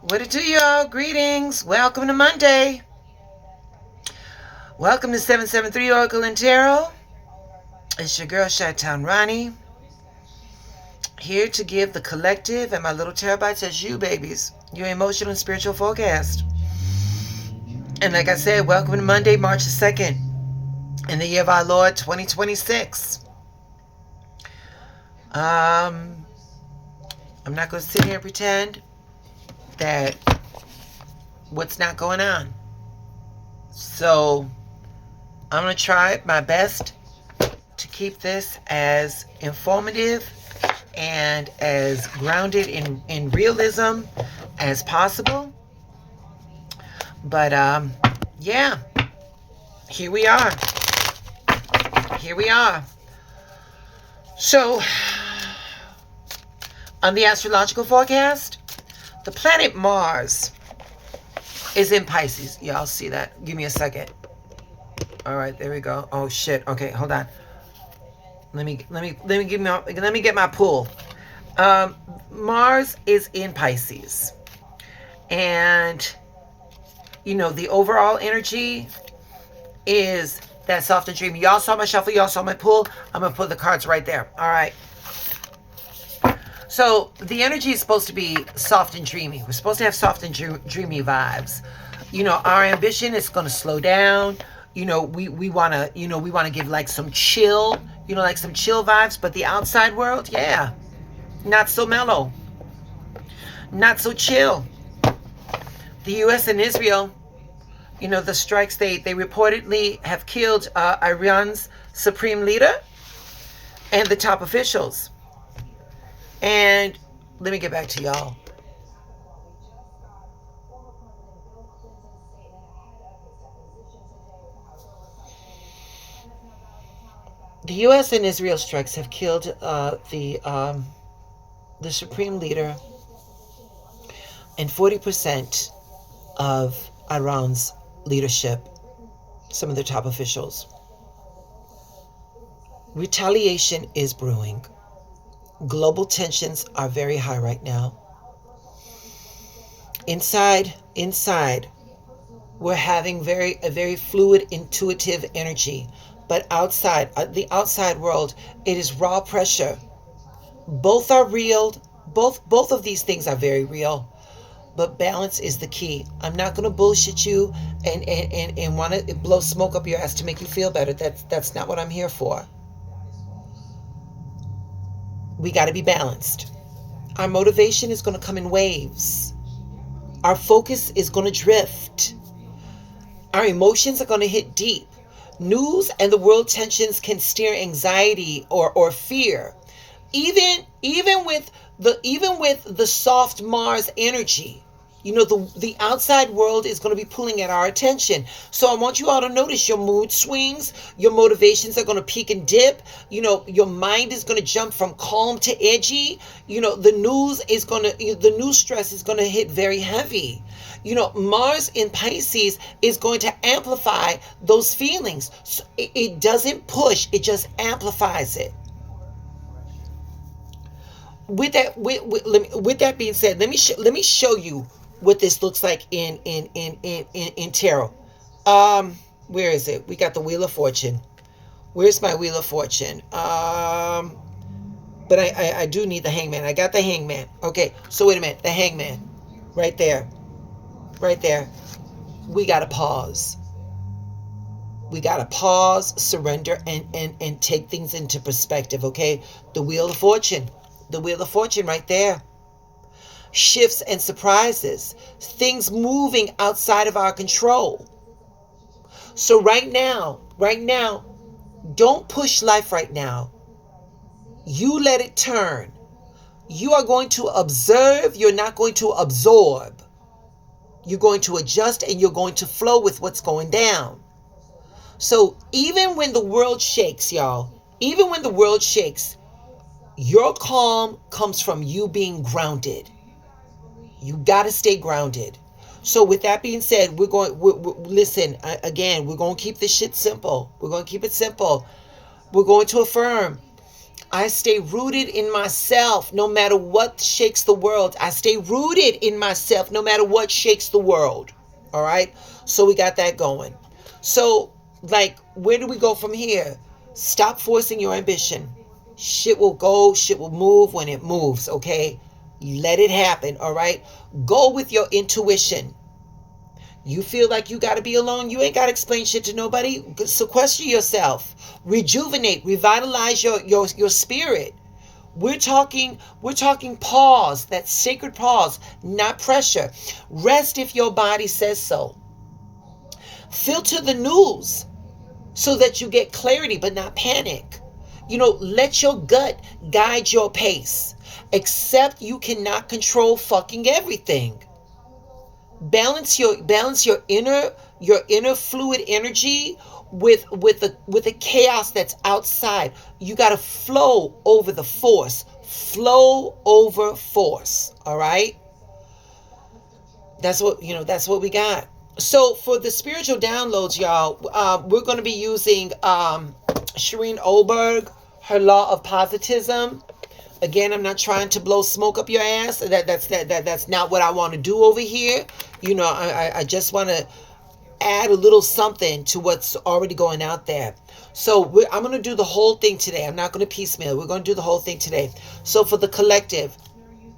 What it do, y'all? Greetings. Welcome to Monday. Welcome to 773 Oracle and Tarot. It's your girl, Chi-Town Ronnie. Here to give the collective and my little Tarotbytes as you, babies, your emotional and spiritual forecast. And like I said, welcome to Monday, March the 2nd, in the year of our Lord, 2026. I'm not going to sit here and pretend that what's not going on. So I'm going to try my best to keep this as informative and as grounded in realism as possible. But yeah, here we are. So on the astrological forecast, the planet Mars is in Pisces. Y'all see that? Give me a second. All right, there we go. Oh shit. Okay, hold on. Let me get my pull. Mars is in Pisces, and the overall energy is that soft and dreamy. Y'all saw my shuffle. Y'all saw my pull. I'm gonna put the cards right there. All right. So the energy is supposed to be soft and dreamy. We're supposed to have soft and dreamy vibes. Our ambition is going to slow down. We want to give like some chill, like some chill vibes. But the outside world, yeah, not so mellow, not so chill. The U.S. and Israel, the strikes, they reportedly have killed Iran's supreme leader and the top officials. And let me get back to y'all. The U.S. and Israel strikes have killed the supreme leader and 40% of Iran's leadership, some of their top officials. Retaliation is brewing. Global tensions are very high right now. Inside, we're having a very fluid, intuitive energy. But outside, the outside world, it is raw pressure. Both are real. Both of these things are very real. But balance is the key. I'm not going to bullshit you and want to blow smoke up your ass to make you feel better. That's not what I'm here for. We got to be balanced. Our motivation is going to come in waves. Our focus is going to drift. Our emotions are going to hit deep. News and the world tensions can steer anxiety or fear. Even with the soft Mars energy, the outside world is going to be pulling at our attention. So I want you all to notice your mood swings. Your motivations are going to peak and dip. Your mind is going to jump from calm to edgy. The news stress is going to hit very heavy. Mars in Pisces is going to amplify those feelings. So it doesn't push, it just amplifies it. With that being said, let me show you what this looks like in tarot. Where is it? We got the Wheel of Fortune. Where's my Wheel of Fortune? But I do need the Hangman. I got the Hangman. Okay, so wait a minute. The Hangman, right there. We gotta pause. We gotta pause, surrender, and take things into perspective. Okay, the Wheel of Fortune. The Wheel of Fortune right there. Shifts and surprises. Things moving outside of our control. So right now, don't push life right now. You let it turn. You are going to observe. You're not going to absorb. You're going to adjust and you're going to flow with what's going down. So even when the world shakes, y'all, your calm comes from you being grounded. You got to stay grounded. So with that being said, listen, again, we're going to keep this shit simple. We're going to keep it simple. We're going to affirm I stay rooted in myself no matter what shakes the world. I stay rooted in myself no matter what shakes the world. All right? So we got that going. So, like, where do we go from here? Stop forcing your ambition. Shit will go, shit will move when it moves, okay? Let it happen, all right? Go with your intuition. You feel like you got to be alone, you ain't got to explain shit to nobody. Sequester yourself. Rejuvenate, revitalize your spirit. We're talking pause, that sacred pause, not pressure. Rest if your body says so. Filter the news so that you get clarity but not panic. Let your gut guide your pace. Except you cannot control fucking everything. Balance your inner fluid energy with the chaos that's outside. You got to flow over the force. Flow over force. All right? That's what we got. So for the spiritual downloads, y'all, we're going to be using Shireen Oberg, her law of positivism. Again, I'm not trying to blow smoke up your ass. That's not what I want to do over here. I just want to add a little something to what's already going out there. So I'm going to do the whole thing today. I'm not going to piecemeal. We're going to do the whole thing today. So for the collective,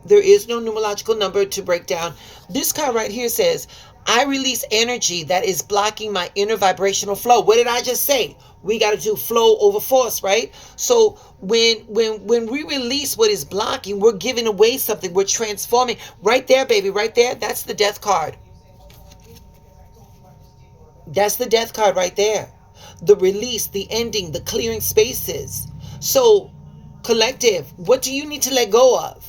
there is no numerological number to break down. This card right here says, I release energy that is blocking my inner vibrational flow. What did I just say? We got to do flow over force, right? So when we release what is blocking, we're giving away something. We're transforming. Right there, baby, right there. That's the death card. That's the death card right there. The release, the ending, the clearing spaces. So, collective, what do you need to let go of?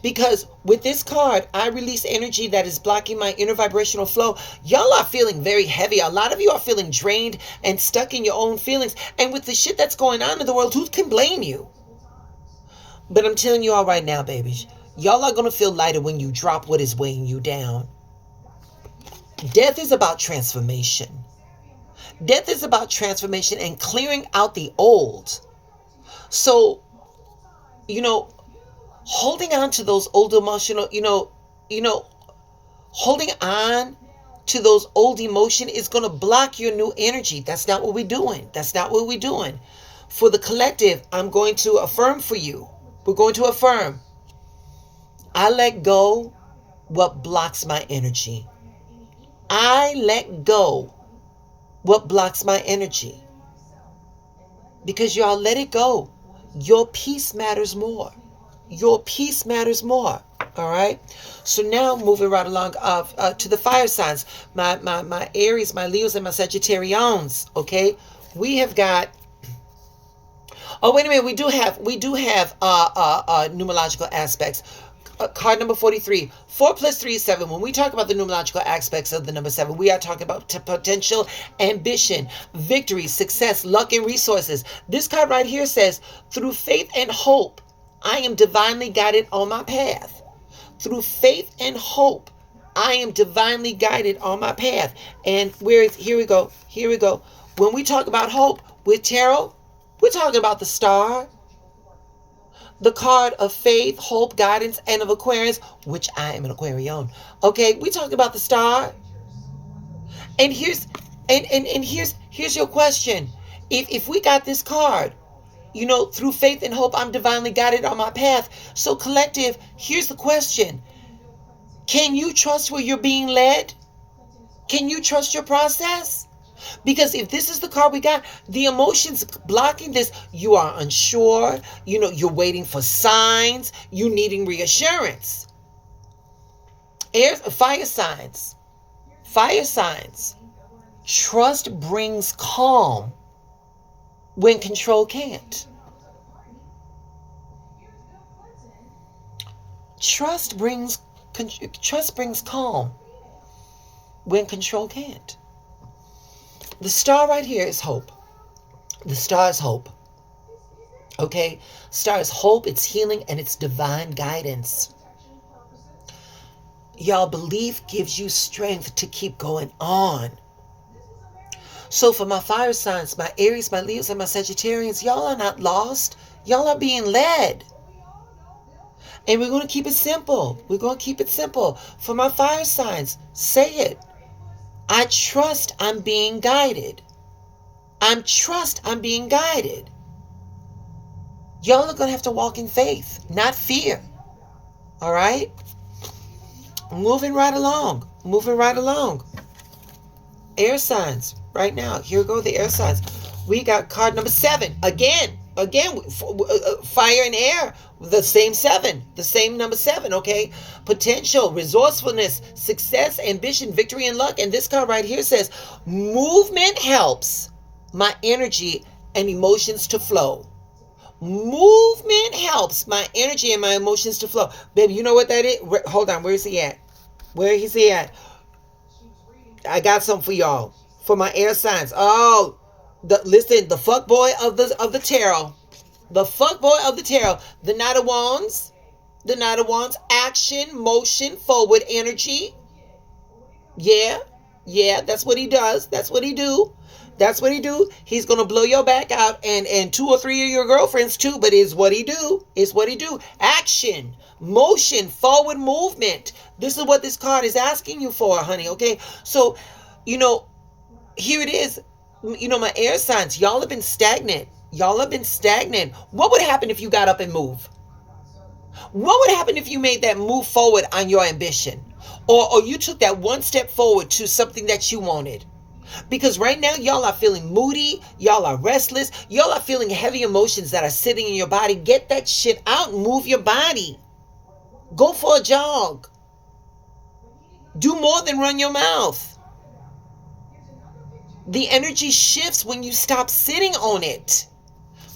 Because with this card, I release energy that is blocking my inner vibrational flow. Y'all are feeling very heavy. A lot of you are feeling drained and stuck in your own feelings. And with the shit that's going on in the world, who can blame you? But I'm telling you all right now, babies, y'all are going to feel lighter when you drop what is weighing you down. Death is about transformation. Death is about transformation and clearing out the old. So, holding on to those old emotional, holding on to those old emotion is going to block your new energy. That's not what we're doing. That's not what we're doing. For the collective, I'm going to affirm for you. We're going to affirm. I let go what blocks my energy. I let go what blocks my energy. Because y'all let it go. Your peace matters more. Your peace matters more. All right. So now moving right along to the fire signs, my Aries, my Leos, and my Sagittarians. Okay. We have got. Oh, wait a minute. We do have numerological aspects. Card number 43. 4 plus 3 is 7. When we talk about the numerological aspects of the number 7, we are talking about potential, ambition, victory, success, luck, and resources. This card right here says, through faith and hope, I am divinely guided on my path. Through faith and hope, I am divinely guided on my path. And here we go. When we talk about hope with tarot, we're talking about the star, the card of faith, hope, guidance, and of Aquarius, which I am an Aquarian. Okay, we talk about the star. And here's your question. If we got this card, through faith and hope, I'm divinely guided on my path. So collective, here's the question. Can you trust where you're being led? Can you trust your process? Because if this is the card we got, the emotions blocking this, you are unsure, you're waiting for signs, you needing reassurance. Fire signs. Trust brings calm when control can't. Trust brings calm when control can't. The star right here is hope. The star is hope. Okay? Star is hope, it's healing, and it's divine guidance. Y'all, belief gives you strength to keep going on. So for my fire signs, my Aries, my Leos, and my Sagittarians, y'all are not lost. Y'all are being led. And we're going to keep it simple. We're going to keep it simple. For my fire signs, say it. I trust I'm being guided. I'm being guided. Y'all are going to have to walk in faith, not fear. All right? Moving right along. Moving right along. Air signs. Right now. Here go the air signs. We got card number 7. Again, fire and air. The same 7. The same number 7, okay? Potential, resourcefulness, success, ambition, victory, and luck. And this card right here says, movement helps my energy and emotions to flow. Movement helps my energy and my emotions to flow. Baby, you know what that is? Hold on. Where is he at? Where is he at? I got something for y'all. For my air signs. Oh, listen, the fuck boy of the tarot. The fuck boy of the tarot. The Knight of Wands. The Knight of Wands. Action, motion, forward energy. Yeah. Yeah, that's what he does. That's what he do. That's what he do. He's going to blow your back out and 2 or 3 of your girlfriends too, but it's what he do. It's what he do. Action, motion, forward movement. This is what this card is asking you for, honey, okay? So, here it is. My air signs, y'all have been stagnant. Y'all have been stagnant. What would happen if you got up and moved? What would happen if you made that move forward on your ambition? Or you took that one step forward to something that you wanted? Because right now, y'all are feeling moody. Y'all are restless. Y'all are feeling heavy emotions that are sitting in your body. Get that shit out and move your body. Go for a jog. Do more than run your mouth. The energy shifts when you stop sitting on it.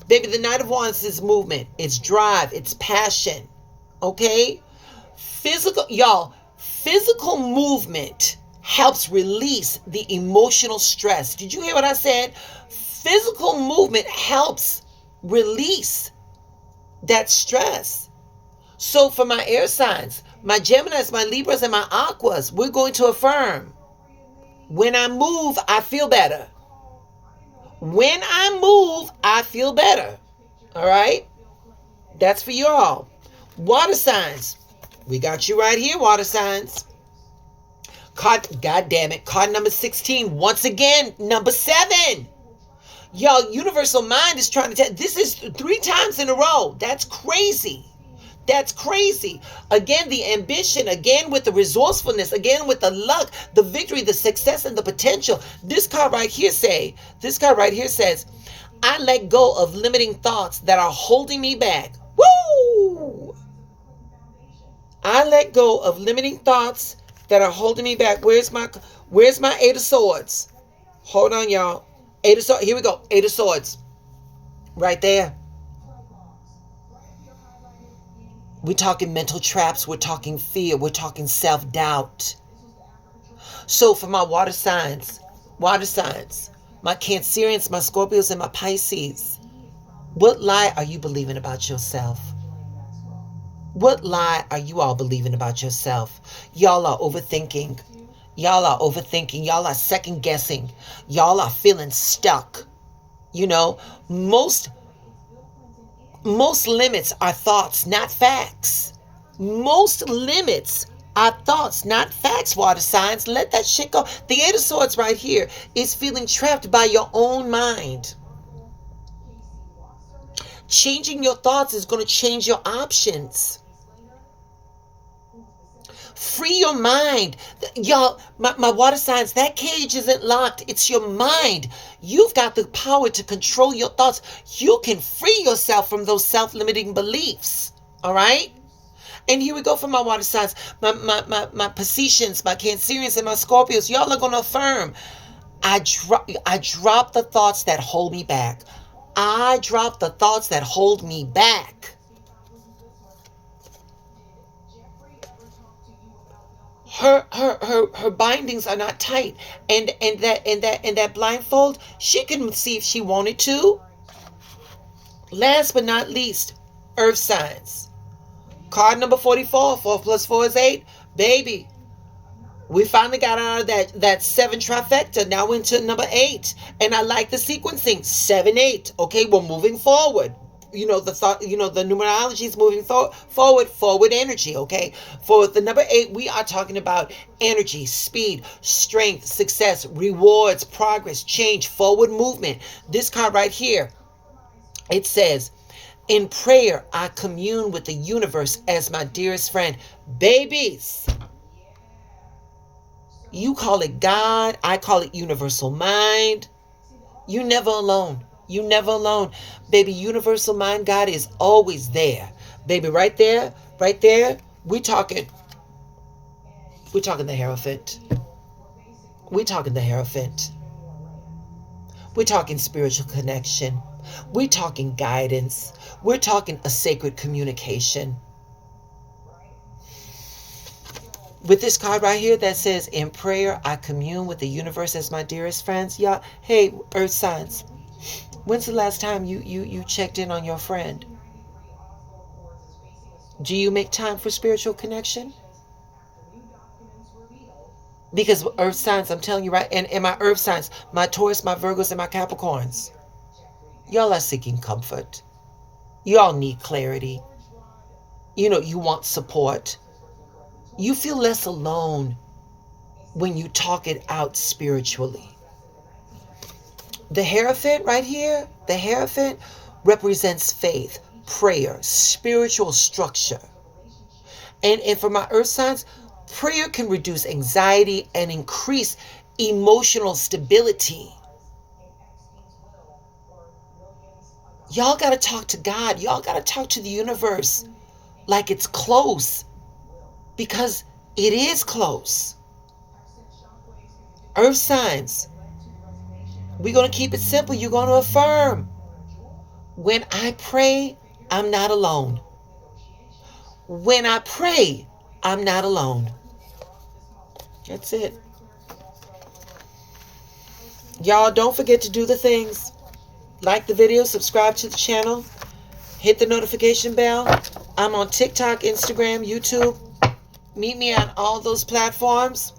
Baby, the Knight of Wands is movement. It's drive. It's passion. Okay? Physical movement helps release the emotional stress. Did you hear what I said? Physical movement helps release that stress. So for my air signs, my Geminis, my Libras, and my Aquas, we're going to affirm. When I move, I feel better. When I move, I feel better. All right? That's for you all. Water signs. We got you right here, water signs. God damn it. Card number 16. Once again, number 7. Y'all, universal mind is trying to tell. This is 3 times in a row. That's crazy. That's crazy. Again, the ambition. Again, with the resourcefulness. Again, with the luck, the victory, the success, and the potential. This card right here says, I let go of limiting thoughts that are holding me back. Woo! I let go of limiting thoughts that are holding me back. Where's my 8 of Swords? Hold on, y'all. 8 of Swords. Here we go. 8 of Swords. Right there. We're talking mental traps. We're talking fear. We're talking self-doubt. So for my water signs, my Cancerians, my Scorpios, and my Pisces, what lie are you believing about yourself? What lie are you all believing about yourself? Y'all are overthinking. Y'all are second guessing. Y'all are feeling stuck. Most limits are thoughts, not facts. Most limits are thoughts, not facts, water signs. Let that shit go. The 8 of Swords right here is feeling trapped by your own mind. Changing your thoughts is going to change your options. Free your mind. Y'all, my water signs, that cage isn't locked. It's your mind. You've got the power to control your thoughts. You can free yourself from those self-limiting beliefs. All right? And here we go for my water signs. My Pisces, my Cancerians, and my Scorpios. Y'all are going to affirm. I drop the thoughts that hold me back. I drop the thoughts that hold me back. Her bindings are not tight, and that blindfold, she can see if she wanted to. Last but not least, earth signs. Card number 44. 4 plus 4 is 8. Baby, We finally got out of that 7 trifecta. Now into number 8. And I like the sequencing. 7, 8. Okay, we're moving forward. The thought, the numerology is moving forward energy. Okay, for the number 8, we are talking about energy, speed, strength, success, rewards, progress, change, forward movement. This card right here, it says, in prayer, I commune with the universe as my dearest friend. Babies, you call it God, I call it universal mind. You never alone. You never alone. Baby, universal mind, God is always there. Baby, right there, right there, we're talking the Hierophant. We're talking the Hierophant. We're talking spiritual connection. We're talking guidance. We're talking a sacred communication. With this card right here that says, in prayer, I commune with the universe as my dearest friends. Y'all, hey, earth signs, when's the last time you checked in on your friend? Do you make time for spiritual connection? Because earth signs, I'm telling you right, and my earth signs, my Taurus, my Virgos, and my Capricorns, y'all are seeking comfort. Y'all need clarity. You want support. You feel less alone when you talk it out spiritually. The Hierophant right here, the Hierophant represents faith, prayer, spiritual structure. And for my earth signs, prayer can reduce anxiety and increase emotional stability. Y'all got to talk to God. Y'all got to talk to the universe like it's close, because it is close. Earth signs, we're going to keep it simple. You're going to affirm. When I pray, I'm not alone. When I pray, I'm not alone. That's it. Y'all, don't forget to do the things. Like the video, subscribe to the channel, hit the notification bell. I'm on TikTok, Instagram, YouTube. Meet me on all those platforms.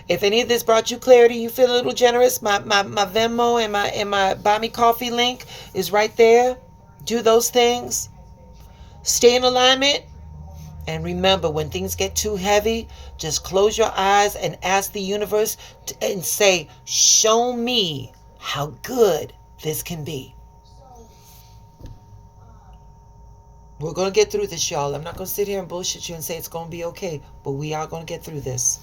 If any of this brought you clarity, you feel a little generous, my Venmo and my Buy Me Coffee link is right there. Do those things. Stay in alignment. And remember, when things get too heavy, just close your eyes and ask the universe and say, show me how good this can be. We're going to get through this, y'all. I'm not going to sit here and bullshit you and say it's going to be okay, but we are going to get through this.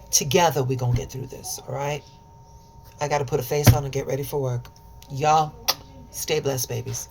Together, we're going to get through this, all right? I got to put a face on and get ready for work. Y'all, stay blessed, babies.